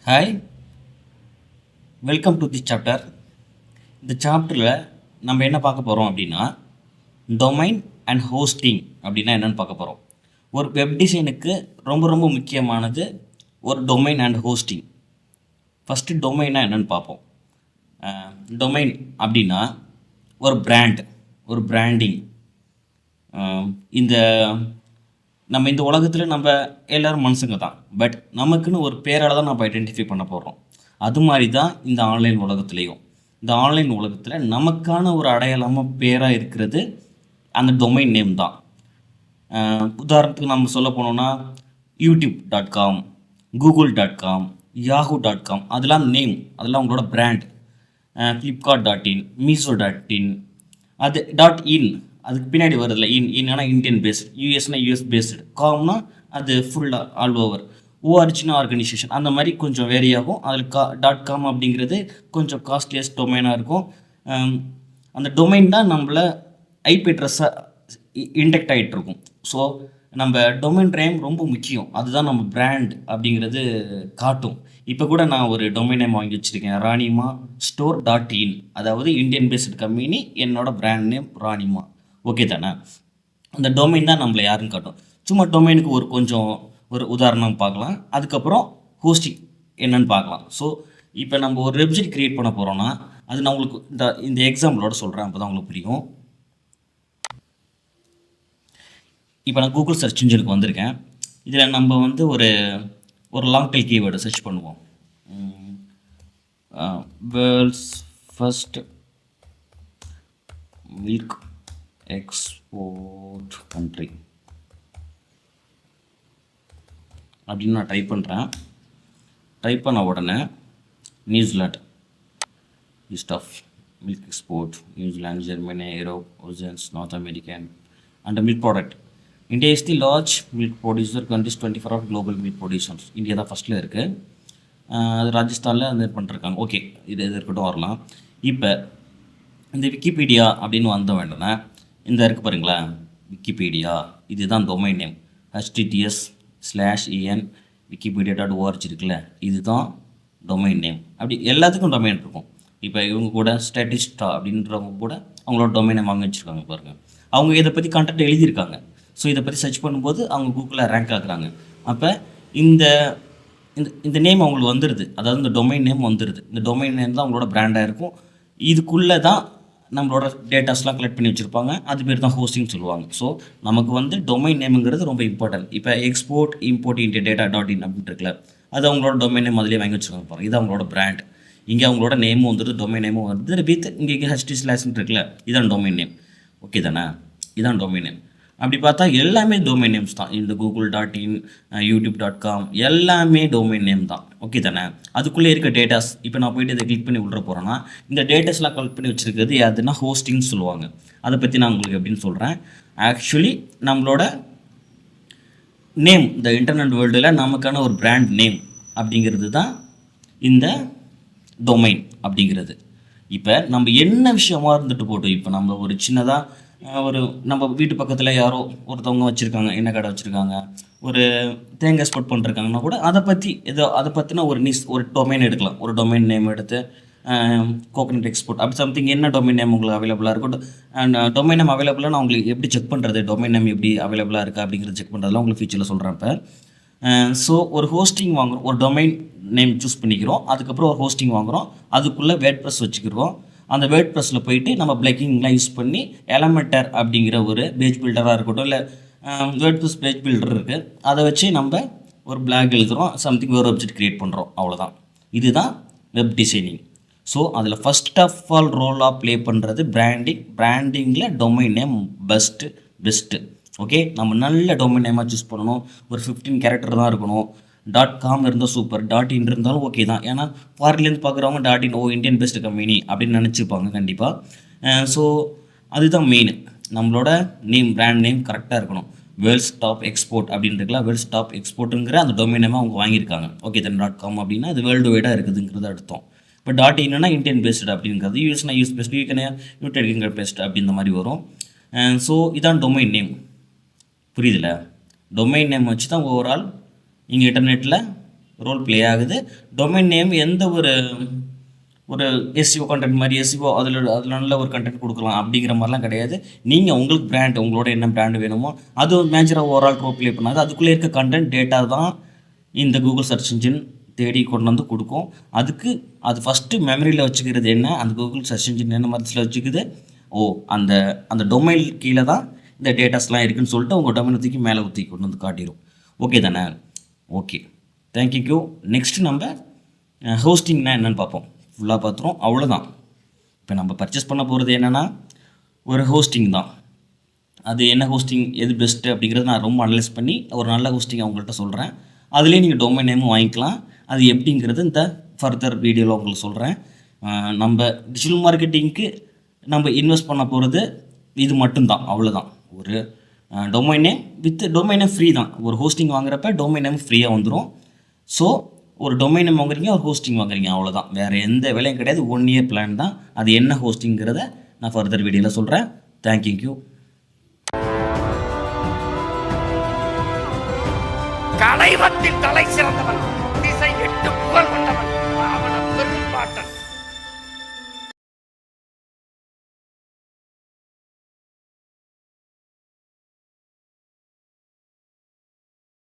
Hi, welcome to the chapter. இந்த சாப்டரில் நம்ம என்ன பார்க்க போகிறோம் அப்படின்னா, டொமைன் அண்ட் ஹோஸ்டிங் அப்படின்னா என்னென்னு பார்க்க போகிறோம். ஒரு வெப் டிசைனுக்கு ரொம்ப ரொம்ப முக்கியமானது ஒரு டொமைன் அண்ட் ஹோஸ்டிங். ஃபஸ்ட்டு டொமைனாக என்னென்னு பார்ப்போம். டொமைன் அப்படின்னா ஒரு பிராண்ட், ஒரு பிராண்டிங். இந்த நம்ம இந்த உலகத்தில் நம்ம எல்லோரும் மனுஷங்க தான், பட் நமக்குன்னு ஒரு பேரால் தான் நம்ம ஐடென்டிஃபை பண்ண போகிறோம். அது மாதிரி தான் இந்த ஆன்லைன் உலகத்துலேயும். இந்த ஆன்லைன் உலகத்தில் நமக்கான ஒரு அடையாளமாக பேராக இருக்கிறது அந்த டொமைன் நேம் தான். உதாரணத்துக்கு நம்ம சொல்ல போனோம்னா யூடியூப்.com, google.com, yahoo.com, அதெல்லாம் நேம், அதெல்லாம் உங்களோட பிராண்ட். ஃப்ளிப்கார்ட்.இன், மீஷோ.இன், அது .இன் அதுக்கு பின்னாடி வருதில்ல. இன்னா இந்தியன் பேஸ்டு, யூஎஸ்னா யூஎஸ் பேஸ்டு, காம்னா அது ஃபுல்லாக ஆல் ஓவர், ஓஆர்ஜினா ஆர்கனைசேஷன், அந்த மாதிரி கொஞ்சம் வேரி ஆகும். அதில் .com அப்படிங்கிறது கொஞ்சம் காஸ்ட்லியஸ்ட் டொமைனாக இருக்கும். அந்த டொமைன் தான் நம்மளை ஐபி அட்ரஸாக இன்டெக்ட் ஆகிட்டுருக்கும். ஸோ நம்ம டொமைன் நேம் ரொம்ப முக்கியம். அதுதான் நம்ம பிராண்ட் அப்படிங்கிறது காட்டும். இப்போ கூட நான் ஒரு டொமைன் நேம் வாங்கி வச்சுருக்கேன், ராணிமா ஸ்டோர்.இன். அதாவது இந்தியன் பேஸ்டு கம்பெனி, என்னோடய பிராண்ட் நேம் ராணிமா. ஓகே தானே? அந்த டொமைன் தான் நம்மளை யாருன்னு காட்டும். சும்மா டொமைனுக்கு ஒரு உதாரணம் பார்க்கலாம். அதுக்கப்புறம் ஹோஸ்டிங் என்னன்னு பார்க்கலாம். ஸோ இப்போ நம்ம ஒரு வெப்சைட் க்ரியேட் பண்ண போகிறோன்னா, அது நான் உங்களுக்கு இந்த எக்ஸாம்பிளோட சொல்கிறேன், அப்போ தான் உங்களுக்கு புரியும். இப்போ நான் கூகுள் சர்ச் இன்ஜினுக்கு வந்திருக்கேன். இதில் நம்ம வந்து ஒரு லாங் டெயில் கீவேர்டை சர்ச் பண்ணுவோம். World's first milk export country அப்படின்னு நான் டைப் பண்ணுறேன். டைப் பண்ண உடனே New Zealand, list of milk export, New Zealand, Germany, Europe, oceans, north American and milk product. India is the large milk producer countries 24 of global milk producers. India தான் ஃபஸ்ட்டில் இருக்குது. அது ராஜஸ்தானில் அது பண்ணிருக்காங்க. ஓகே, இது இருக்கட்டும், வரலாம். இப்போ இந்த விக்கிபீடியா அப்படின்னு வந்த வேண்டாம், இந்த இருக்குது பாருங்களேன், விக்கிபீடியா, இதுதான் டொமைன் நேம். https:/en wikipedia.org இருக்குல்ல, இதுதான் டொமைன் நேம். அப்படி எல்லாத்துக்கும் டொமைன் இருக்கும். இப்போ இவங்க கூட ஸ்டாட்டிஸ்டா அப்படின்றவங்க கூட அவங்களோட டொமைன் நேம் வாங்கி வச்சுருக்காங்க பாருங்கள். அவங்க இதை பற்றி கண்டென்ட் எழுதியிருக்காங்க. ஸோ இதை பற்றி சர்ச் பண்ணும்போது அவங்க கூகுளில் ரேங்க் ஆகுறாங்க. அப்போ இந்த இந்த நேம் அவங்களுக்கு வந்துடுது, அதாவது இந்த டொமைன் நேம் வந்துடுது. இந்த டொமைன் நேம் தான் அவங்களோட பிராண்டாக இருக்கும். இதுக்குள்ளே தான் நம்மளோட டேட்டாஸ்லாம் கலெக்ட் பண்ணி வச்சுருப்பாங்க. அது பேர் தான் ஹோஸ்டிங் சொல்லுவாங்க. ஸோ நமக்கு வந்து டொமைன் நேமுங்கிறது ரொம்ப இம்பார்ட்டன்ட். இப்போ எக்ஸ்போர்ட் இம்போர்ட் இன்டியா டேட்டா.இன் அப்படின்ட்டு இருக்குல்ல, அது அவங்களோட டொமைன் நேம் அதிலே வாங்கி வச்சுருக்காங்க பாருங்கள். இது அவங்களோட பிராண்ட். இங்கே அவங்களோட நேமும் வந்துடுது, டொமைன் நேமும் வந்துடுது. வித் இங்கே HT/ன்னு இருக்குல்ல, இதான் டொமைன் நேம். ஓகே தானே? இதான் டொமைன் நேம். அப்படி பார்த்தா எல்லாமே டொமைன் நேம்ஸ் தான். இந்த google.in, youtube.com எல்லாமே டொமைன் நேம் தான். ஓகே தானே? அதுக்குள்ளே இருக்க டேட்டாஸ், இப்போ நான் போய்ட்டு இதை கிளிக் பண்ணி விட்ற போகிறேன்னா, இந்த டேட்டாஸ்லாம் கலெக்ட் பண்ணி வச்சுருக்கிறது எதுனா ஹோஸ்டிங்னு சொல்லுவாங்க. அதை பற்றி நான் உங்களுக்கு எப்படின்னு சொல்கிறேன். ஆக்சுவலி நம்மளோட நேம் இந்த இன்டர்நெட் வேர்ல்டில் நமக்கான ஒரு பிராண்ட் நேம் அப்படிங்கிறது தான் இந்த டொமைன் அப்படிங்கிறது. இப்போ நம்ம என்ன விஷயமா இருந்துட்டு போட்டோம், இப்போ நம்ம ஒரு சின்னதாக நம்ம வீட்டு பக்கத்தில் யாரோ ஒருத்தவங்க வச்சுருக்காங்க, எண்ணெய் கடை வச்சுருக்காங்க, ஒரு தேங்காய் ஸ்போர்ட் பண்ணிருக்காங்கன்னா கூட அதை பற்றின ஒரு டொமைன் எடுக்கலாம். ஒரு டொமைன் நேம் எடுத்து கோகனட் எக்ஸ்போர்ட் அப்படி சம்திங், என்ன டொமைன் நேம் உங்களுக்கு அவைலபிளாக இருக்கும். அண்ட் டொமைன் நேம் அவைலபிளாக நான் உங்களுக்கு எப்படி செக் பண்ணுறது, டொமைன் நேம் எப்படி அவைலபிளாக இருக்குது அப்படிங்கிறது செக் பண்ணுறதுலாம் உங்களுக்கு ஃபியூச்சரில் சொல்கிறேன். இப்போ ஸோ ஒரு ஹோஸ்டிங் வாங்குகிறோம், ஒரு டொமைன் நேம் சூஸ் பண்ணிக்கிறோம், அதுக்கப்புறம் ஒரு ஹோஸ்டிங் வாங்குகிறோம், அதுக்குள்ளே வேர்ட்ப்ரெஸ் வச்சுக்கிறோம். அந்த வேர்ட்ப்ரெஸில் போயிட்டு நம்ம பிளக்கிங்லாம் யூஸ் பண்ணி எலமெண்டர் அப்படிங்கிற ஒரு பேஜ் பில்டராக இருக்கட்டும், இல்லை வேர்ட்ப்ரெஸ் பேஜ் பில்டர் இருக்குது, அதை வச்சு நம்ம ஒரு பிளாக் எழுதுகிறோம், சம்திங் ஒரு வெப்சைட் க்ரியேட் பண்ணுறோம். அவ்வளோதான். இதுதான் வெப் டிசைனிங். ஸோ அதில் ஃபஸ்ட் ஆஃப் ஆல் ரோலாக ப்ளே பண்ணுறது பிராண்டிங்கில் டொமைன் நேம் பெஸ்ட்டு. ஓகே, நம்ம நல்ல டொமைன் நேமாக சூஸ் பண்ணணும். ஒரு 15 கேரக்டர் தான் இருக்கணும். .com இருந்தால் சூப்பர், .in இருந்தாலும் ஓகே தான். ஏன்னா ஃபாரின்லேருந்து பார்க்குறவங்க .in இந்தியன் பெஸ்ட் கம்பெனி அப்படின்னு நினச்சிப்பாங்க கண்டிப்பாக. ஸோ அதுதான் மெயின். நம்மளோட நேம், பிராண்ட் நேம் கரெக்டாக இருக்கணும். வேர்ல்ட்ஸ் டாப் எக்ஸ்போர்ட் அப்படின்னு இருக்கலாம், வேர்ல்ட்ஸ் டாப் எக்ஸ்போர்ட்டுங்கிற அந்த டொமைன் நேமாக அவங்க வாங்கியிருக்காங்க. ஓகே தான். .com அப்படின்னா அது வேர்ல்டு வைடாக இருக்குதுங்கிறது அர்த்தம். இப்போ .inனா இந்தியன் பேஸ்டு அப்படிங்கிறது, யூஎஸ்னா யூஎஸ் பேஸ்டு, யுனைடெட் பேஸ்டு அப்படி இந்த மாதிரி வரும். ஸோ இதான் டொமைன் நேம். புரியுதில்ல? டொமைன் நேம் வச்சு தான் ஓவரால் இங்கே இன்டர்நெட்டில் ரோல் ப்ளே ஆகுது. டொமைன் நேம் எந்த ஒரு எஸ்இஓ கண்டென்ட் மாதிரி எஸ்இஓ அதில் நல்ல ஒரு கண்டென்ட் கொடுக்கலாம் அப்படிங்கிற மாதிரிலாம் கிடையாது. நீங்கள் உங்களுக்கு பிராண்ட், உங்களோட என்ன பிராண்ட் வேணுமோ அது மேஜராக ஓவரால் ரோல் ப்ளே பண்ணாது. அதுக்குள்ளே இருக்க கண்டென்ட் டேட்டா தான் இந்த கூகுள் சர்ச் இன்ஜின் தேடி கொண்டு வந்து கொடுக்கும். அதுக்கு அது ஃபஸ்ட்டு மெமரியில் வச்சுக்கிறது என்ன, அந்த கூகுள் சர்ச் இன்ஜின் என்ன மதத்தில் வச்சுக்குது, அந்த டொமைன் கீழே தான் இந்த டேட்டாஸ்லாம் இருக்குதுன்னு சொல்லிட்டு உங்கள் டொமைனை தூக்கி மேலே ஊற்றி கொண்டு வந்து காட்டிடும். ஓகே தானே? Okay, thank you. நெக்ஸ்ட்டு நம்ம ஹோஸ்டிங்னா என்னென்னு பார்ப்போம். ஃபுல்லாக பார்த்துரும், அவ்வளோதான். இப்போ நம்ம பர்ச்சேஸ் பண்ண போகிறது என்னென்னா ஒரு ஹோஸ்டிங் தான். அது என்ன ஹோஸ்டிங், எது பெஸ்ட்டு அப்படிங்கிறத நான் ரொம்ப அனலைஸ் பண்ணி ஒரு நல்ல ஹோஸ்டிங் அவங்கள்ட்ட சொல்கிறேன். அதுலேயே நீங்கள் டொமைன் நேமும் வாங்கிக்கலாம். அது எப்படிங்கிறது இந்த ஃபர்தர் வீடியோவில் உங்களுக்கு சொல்கிறேன். நம்ம டிஜிட்டல் மார்க்கெட்டிங்க்கு நம்ம இன்வெஸ்ட் பண்ண போகிறது இது மட்டும்தான், அவ்வளோதான். ஒரு domain name with domain name free தான். ஒரு ஹோஸ்டிங் வாங்குறப்ப டொமைன் நேம் ஃப்ரீயாக வந்துடும். ஸோ ஒரு டொமைன் நேம் வாங்குறீங்க, ஒரு ஹோஸ்டிங் வாங்குறீங்க, அவ்வளோதான். வேறு எந்த வேலையும் கிடையாது. 1 year பிளான் தான். அது என்ன ஹோஸ்டிங்கிறத நான் ஃபர்தர் வீடியோவில் சொல்கிறேன். தேங்க்யூ. கலைவத்தில் தலை சிறந்தவன்